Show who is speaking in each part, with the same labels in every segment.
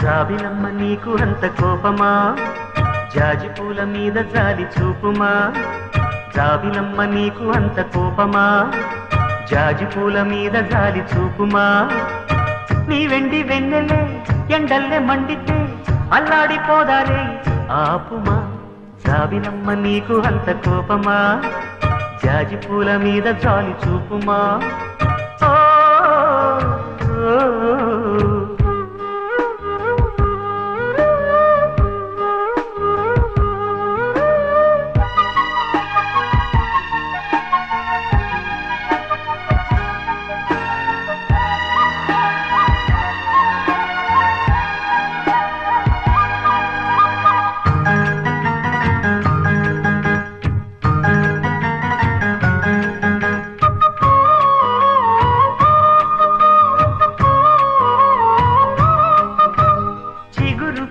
Speaker 1: జాబిలమ్మ నీకు అంత కోపమా జాజి పూల మీద జాలి చూపుమా జాబిలమ్మ నీకు అంత కోపమా జాజి పూల మీద జాలి చూపుమా నీ వెండి వెన్నెలే ఎండల్లే మండితే అల్లాడిపోదారే ఆపుమా జాబిలమ్మ నీకు అంత కోపమా జాజి పూల మీద జాలి చూపుమా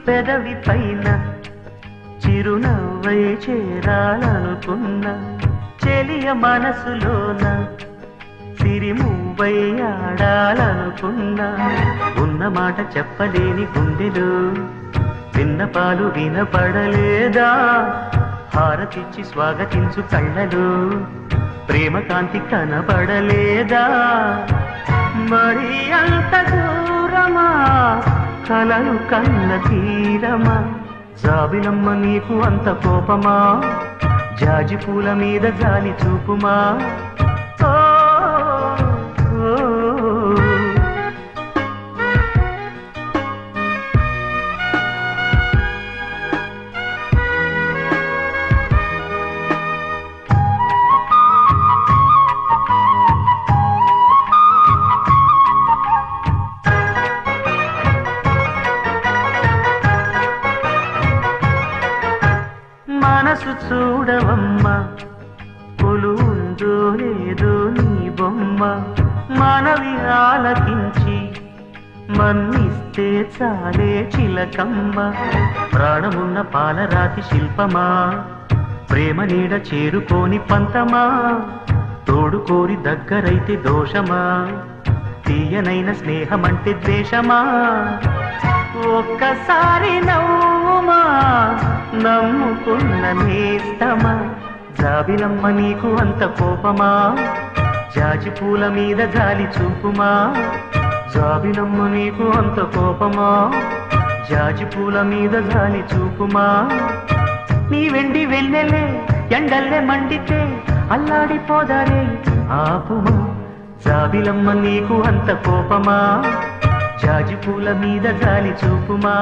Speaker 1: పెదవి పైన చిరునవ్వై చేరాలనుకున్నా చెలియ మనసులోన సిరిమువ్వై ఆడాలనుకున్నా ఉన్న మాట చెప్పలేని గుండెలు విన్నపాలు వినపడలేదా హారతిచ్చి స్వాగతించు కళ్ళలు ప్రేమ కాంతి కనపడలేదా మరి అంత దూరమా కలలు కన్న తీరమా జాబిలమ్మ నీకు అంత కోపమా జాజి పూల మీద జాలి చూపుమా మనసు చూడవమ్మా కొలువుందో లేదో నీ బొమ్మ మనవి ఆలకించి మన్నిస్తే చాలే చిలకమ్మ ప్రాణమున్న పాలరాతి శిల్పమా ప్రేమ నీడ చేరుకోని పంతమా తోడు కోరి దగ్గరైతే దోషమా తీయనైన స్నేహమంటే ద్వేషమా ఒక్కసారి నవ్వుమా నమ్ముకున్న నేస్తమా జాబిలమ్మ నీకు అంత కోపమా జాజి పూల మీద జాలి చూపుమా జాబిలమ్మ నీకు అంత కోపమా జాజి పూల మీద జాలి చూపుమా నీ వెండి వెన్నెలే ఎండల్లే మండితే అల్లాడిపోదారే ఆపుమా జాబిలమ్మ నీకు అంత కోపమా జాజి పూల మీద జాలి చూపుమా